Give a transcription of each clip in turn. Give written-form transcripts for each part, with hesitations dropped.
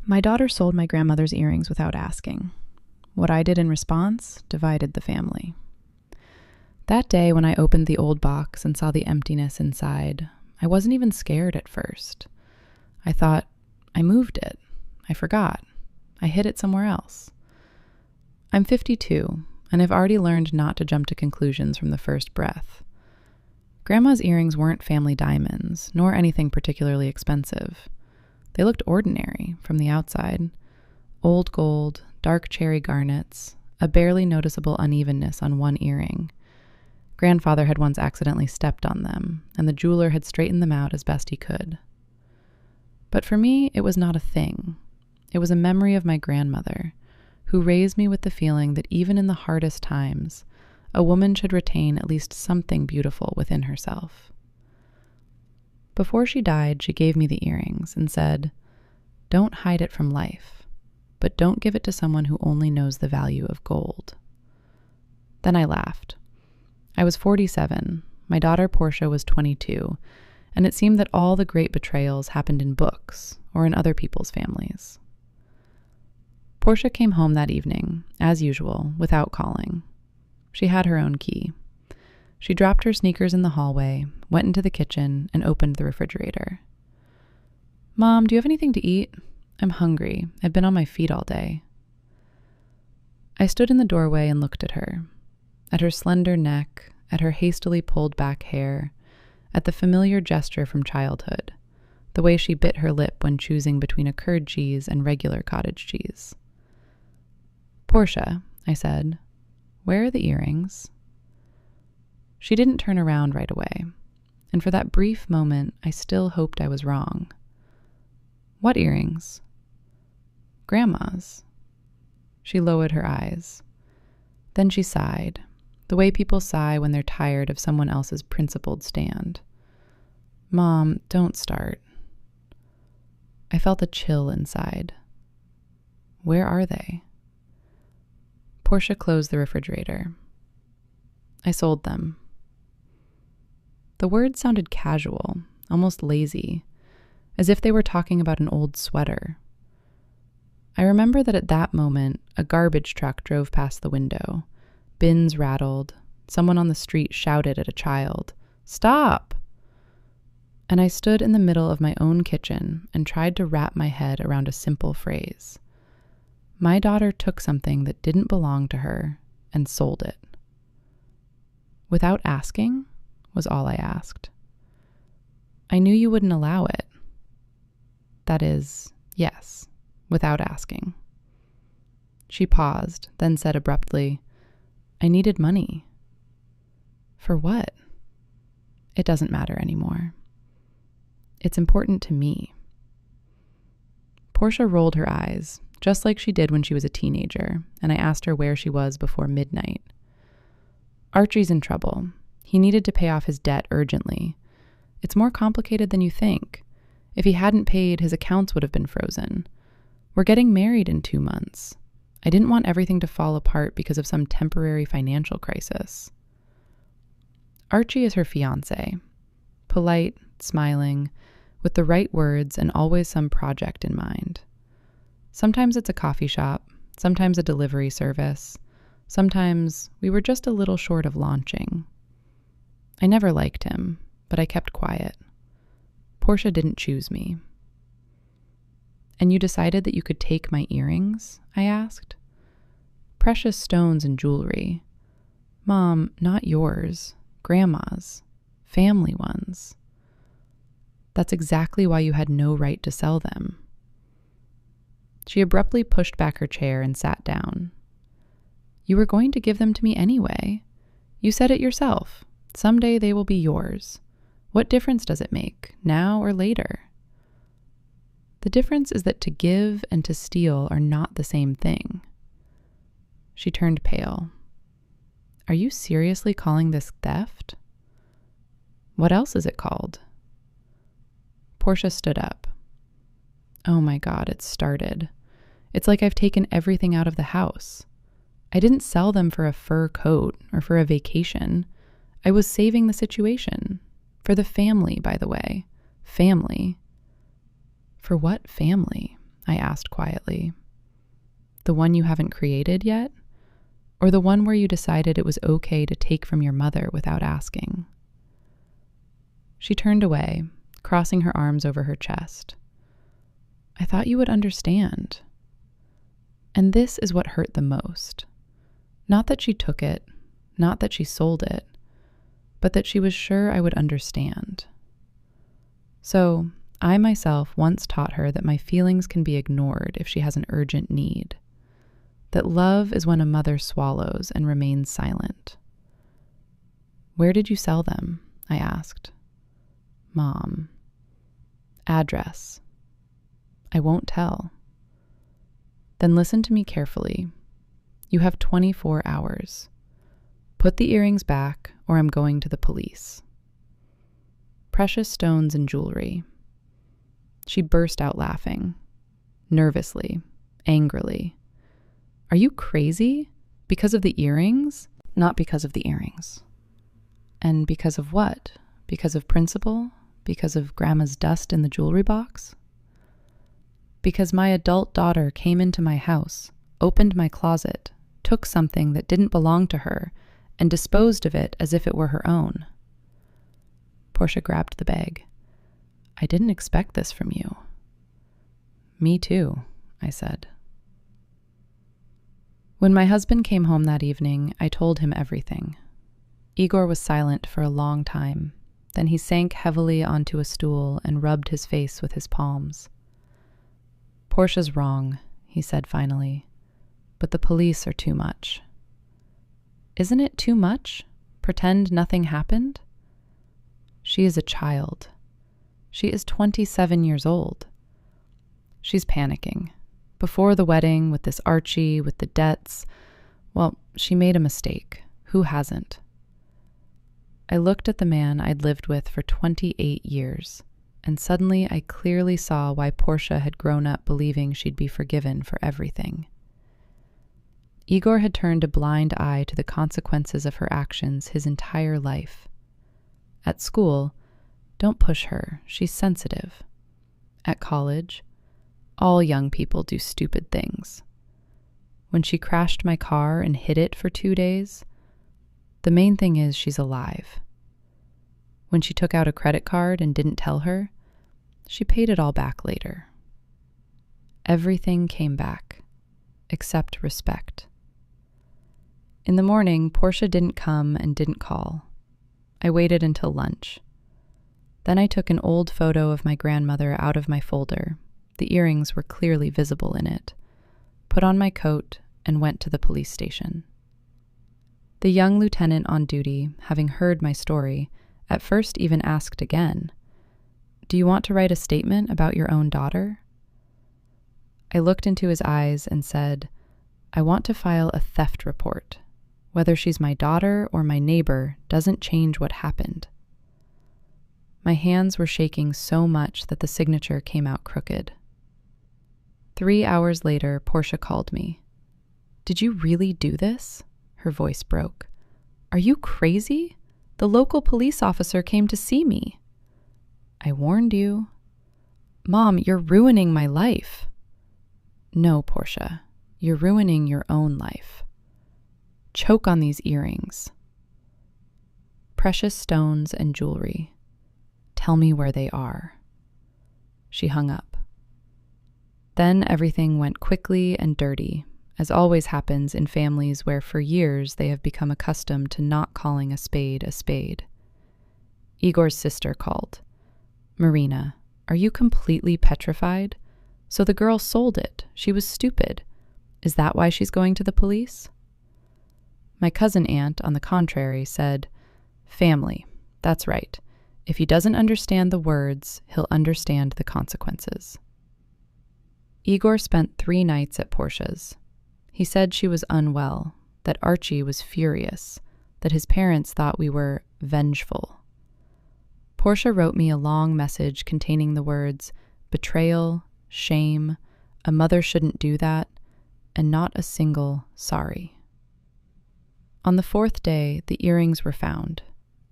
My daughter sold my grandmother's earrings without asking. What I did in response divided the family. That day, when I opened the old box and saw the emptiness inside, I wasn't even scared at first. I thought, I moved it. I forgot. I hid it somewhere else. I'm 52, and I've already learned not to jump to conclusions from the first breath. Grandma's earrings weren't family diamonds, nor anything particularly expensive. They looked ordinary from the outside. Old gold, dark cherry garnets, a barely noticeable unevenness on one earring. Grandfather had once accidentally stepped on them, and the jeweler had straightened them out as best he could. But for me, it was not a thing. It was a memory of my grandmother, who raised me with the feeling that even in the hardest times, a woman should retain at least something beautiful within herself. Before she died, she gave me the earrings and said, "Don't hide it from life, but don't give it to someone who only knows the value of gold." Then I laughed. I was 47, my daughter Portia was 22, and it seemed that all the great betrayals happened in books or in other people's families. Portia came home that evening, as usual, without calling. She had her own key. She dropped her sneakers in the hallway, went into the kitchen, and opened the refrigerator. "Mom, do you have anything to eat? I'm hungry. I've been on my feet all day." I stood in the doorway and looked at her slender neck, at her hastily pulled back hair, at the familiar gesture from childhood, the way she bit her lip when choosing between a curd cheese and regular cottage cheese. "Portia," I said, "where are the earrings?" She didn't turn around right away, and for that brief moment, I still hoped I was wrong. "What earrings?" "Grandma's." She lowered her eyes. Then she sighed, the way people sigh when they're tired of someone else's principled stand. "Mom, don't start." I felt a chill inside. "Where are they?" Portia closed the refrigerator. "I sold them." The words sounded casual, almost lazy, as if they were talking about an old sweater. I remember that at that moment, a garbage truck drove past the window. Bins rattled. Someone on the street shouted at a child, "Stop!" And I stood in the middle of my own kitchen and tried to wrap my head around a simple phrase. My daughter took something that didn't belong to her and sold it. Without asking, was all I asked. "I knew you wouldn't allow it." That is, yes, without asking. She paused, then said abruptly, "I needed money." "For what?" "It doesn't matter anymore. It's important to me." Portia rolled her eyes, just like she did when she was a teenager, and I asked her where she was before midnight. "Archie's in trouble. He needed to pay off his debt urgently. It's more complicated than you think. If he hadn't paid, his accounts would have been frozen. We're getting married in 2 months. I didn't want everything to fall apart because of some temporary financial crisis." Archie is her fiancé. Polite, smiling, with the right words and always some project in mind. Sometimes it's a coffee shop, sometimes a delivery service, sometimes we were just a little short of launching. I never liked him, but I kept quiet. Portia didn't choose me. "And you decided that you could take my earrings?" I asked. "Precious stones and jewelry. Mom, not yours, Grandma's, family ones." "That's exactly why you had no right to sell them." She abruptly pushed back her chair and sat down. "You were going to give them to me anyway. You said it yourself. Someday they will be yours. What difference does it make, now or later?" "The difference is that to give and to steal are not the same thing." She turned pale. "Are you seriously calling this theft?" "What else is it called?" Portia stood up. "Oh my God, it started. It's like I've taken everything out of the house. I didn't sell them for a fur coat or for a vacation. I was saving the situation. For the family, by the way. Family." "For what family?" I asked quietly. The one you haven't created yet? Or the one where you decided it was okay to take from your mother without asking? She turned away, crossing her arms over her chest. I thought you would understand. And this is what hurt the most. Not that she took it, not that she sold it, but that she was sure I would understand. So, I myself once taught her that my feelings can be ignored if she has an urgent need. That love is when a mother swallows and remains silent. Where did you sell them? I asked. Mom. Address. I won't tell. Then listen to me carefully. You have 24 hours. Put the earrings back, or I'm going to the police. Precious stones and jewelry. She burst out laughing. Nervously, angrily. Are you crazy? Because of the earrings? Not because of the earrings. And because of what? Because of principle? Because of Grandma's dust in the jewelry box? Because my adult daughter came into my house, opened my closet, took something that didn't belong to her, and disposed of it as if it were her own. Portia grabbed the bag. I didn't expect this from you. Me too, I said. When my husband came home that evening, I told him everything. Igor was silent for a long time. Then he sank heavily onto a stool and rubbed his face with his palms. Portia's wrong, he said finally, but the police are too much. Isn't it too much? Pretend nothing happened? She is a child. She is 27 years old. She's panicking. Before the wedding, with this Archie, with the debts, well, she made a mistake. Who hasn't? I looked at the man I'd lived with for 28 years, and suddenly I clearly saw why Portia had grown up believing she'd be forgiven for everything. Igor had turned a blind eye to the consequences of her actions his entire life. At school, don't push her, she's sensitive. At college, all young people do stupid things. When she crashed my car and hid it for 2 days, the main thing is she's alive. When she took out a credit card and didn't tell her, she paid it all back later. Everything came back, except respect. In the morning, Portia didn't come and didn't call. I waited until lunch. Then I took an old photo of my grandmother out of my folder. The earrings were clearly visible in it. Put on my coat and went to the police station. The young lieutenant on duty, having heard my story, at first even asked again, "Do you want to write a statement about your own daughter?" I looked into his eyes and said, "I want to file a theft report. Whether she's my daughter or my neighbor doesn't change what happened." My hands were shaking so much that the signature came out crooked. 3 hours later, Portia called me. "Did you really do this?" Her voice broke. "Are you crazy? The local police officer came to see me." "I warned you." "Mom, you're ruining my life." "No, Portia, you're ruining your own life. Choke on these earrings. Precious stones and jewelry. Tell me where they are." She hung up. Then everything went quickly and dirty, as always happens in families where for years they have become accustomed to not calling a spade a spade. Igor's sister called. "Marina, are you completely petrified? So the girl sold it. She was stupid. Is that why she's going to the police?" My cousin aunt, on the contrary, said, "Family, that's right. If he doesn't understand the words, he'll understand the consequences." Igor spent 3 nights at Portia's. He said she was unwell, that Archie was furious, that his parents thought we were vengeful. Portia wrote me a long message containing the words betrayal, shame, a mother shouldn't do that, and not a single sorry. On the 4th day, the earrings were found.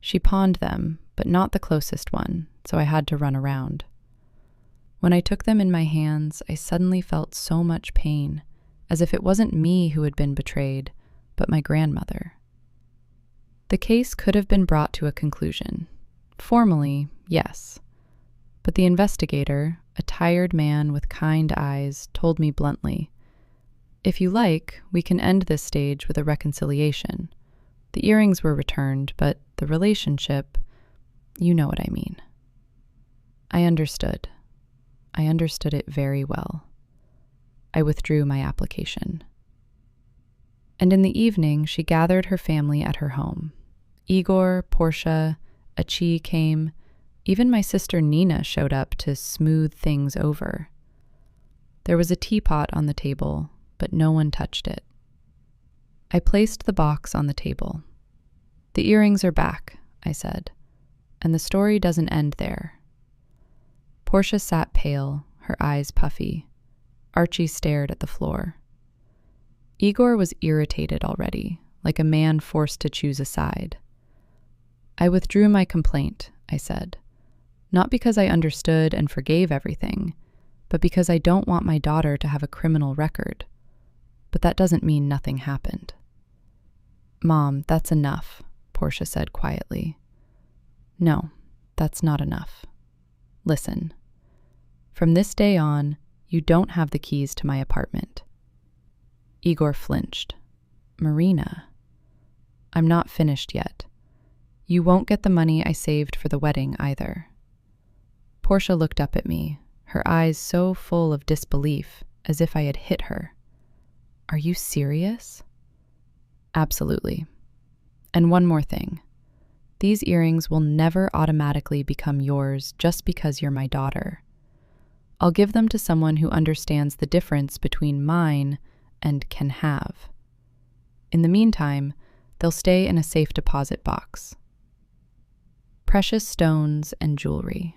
She pawned them, but not the closest one, so I had to run around. When I took them in my hands, I suddenly felt so much pain, as if it wasn't me who had been betrayed, but my grandmother. The case could have been brought to a conclusion. Formally, yes. But the investigator, a tired man with kind eyes, told me bluntly, "If you like, we can end this stage with a reconciliation. The earrings were returned, but the relationship, you know what I mean." I understood. I understood it very well. I withdrew my application. And in the evening, she gathered her family at her home. Igor, Portia, Achi came. Even my sister Nina showed up to smooth things over. There was a teapot on the table, but no one touched it. I placed the box on the table. "The earrings are back," I said, "and the story doesn't end there." Portia sat pale, her eyes puffy. Archie stared at the floor. Igor was irritated already, like a man forced to choose a side. "I withdrew my complaint," I said, "not because I understood and forgave everything, but because I don't want my daughter to have a criminal record. But that doesn't mean nothing happened." "Mom, that's enough," Portia said quietly. "No, that's not enough. Listen. From this day on, you don't have the keys to my apartment." Igor flinched. "Marina, I'm not finished yet. You won't get the money I saved for the wedding either." Portia looked up at me, her eyes so full of disbelief, as if I had hit her. "Are you serious?" "Absolutely. And one more thing. These earrings will never automatically become yours just because you're my daughter. I'll give them to someone who understands the difference between mine and can have. In the meantime, they'll stay in a safe deposit box." Precious stones and jewelry.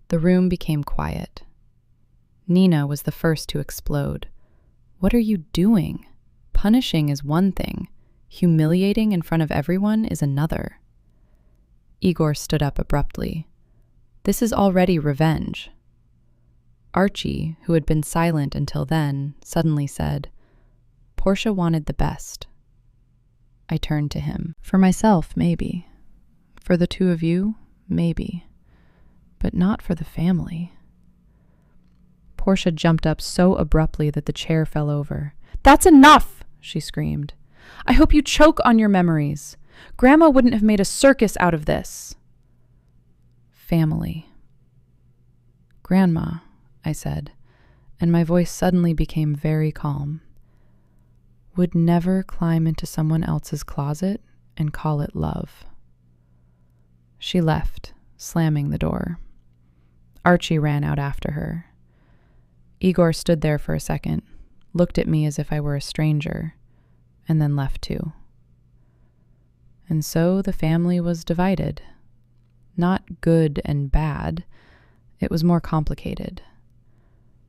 The room became quiet. Nina was the first to explode. "What are you doing? Punishing is one thing. Humiliating in front of everyone is another." Igor stood up abruptly. "This is already revenge." Archie, who had been silent until then, suddenly said, "Portia wanted the best." I turned to him. "For myself, maybe. For the two of you, maybe. But not for the family." Portia jumped up so abruptly that the chair fell over. "That's enough!" she screamed. "I hope you choke on your memories. Grandma wouldn't have made a circus out of this." "Family." "Grandma," I said, and my voice suddenly became very calm, "would never climb into someone else's closet and call it love." She left, slamming the door. Archie ran out after her. Igor stood there for a second, looked at me as if I were a stranger, and then left too. And so the family was divided. Not good and bad. It was more complicated.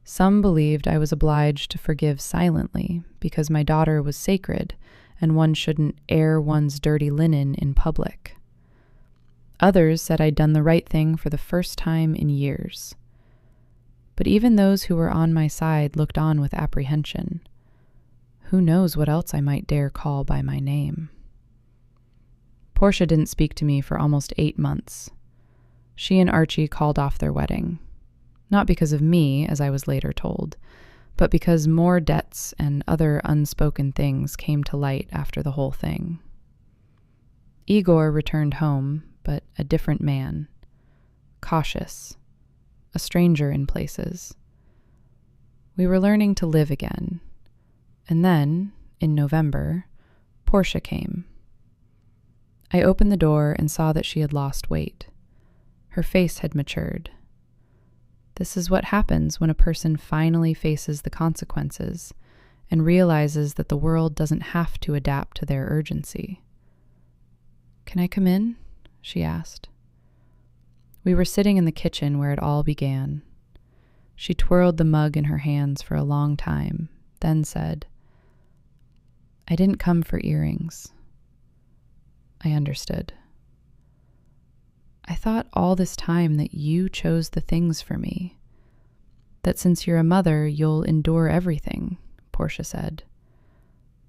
Some believed I was obliged to forgive silently because my daughter was sacred and one shouldn't air one's dirty linen in public. Others said I'd done the right thing for the first time in years. But even those who were on my side looked on with apprehension. Who knows what else I might dare call by my name? Portia didn't speak to me for almost 8 months. She and Archie called off their wedding. Not because of me, as I was later told, but because more debts and other unspoken things came to light after the whole thing. Igor returned home, but a different man. Cautious. A stranger in places. We were learning to live again. And then, in November, Portia came. I opened the door and saw that she had lost weight. Her face had matured. This is what happens when a person finally faces the consequences and realizes that the world doesn't have to adapt to their urgency. "Can I come in?" she asked. We were sitting in the kitchen where it all began. She twirled the mug in her hands for a long time, then said, "I didn't come for earrings." I understood. "I thought all this time that you chose the things for me. That since you're a mother, you'll endure everything, Portia said.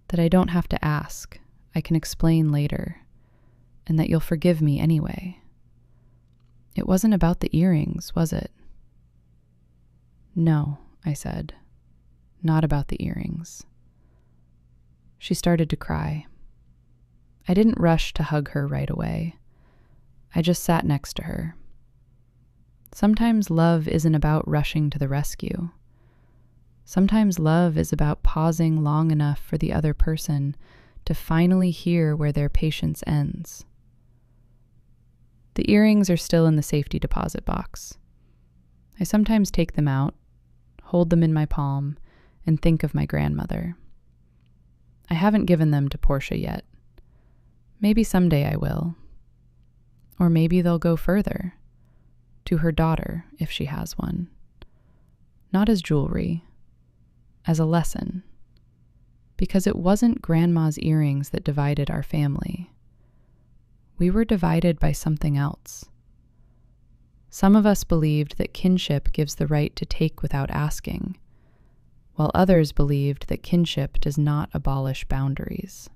That I don't have to ask, I can explain later, and that you'll forgive me anyway. It wasn't about the earrings, was it? No, I said. Not about the earrings. She started to cry. I didn't rush to hug her right away. I just sat next to her. Sometimes love isn't about rushing to the rescue. Sometimes love is about pausing long enough for the other person to finally hear where their patience ends. The earrings are still in the safety deposit box. I sometimes take them out, hold them in my palm, and think of my grandmother. I haven't given them to Portia yet. Maybe someday I will. Or maybe they'll go further, to her daughter if she has one. Not as jewelry, as a lesson. Because it wasn't Grandma's earrings that divided our family. We were divided by something else. Some of us believed that kinship gives the right to take without asking, while others believed that kinship does not abolish boundaries.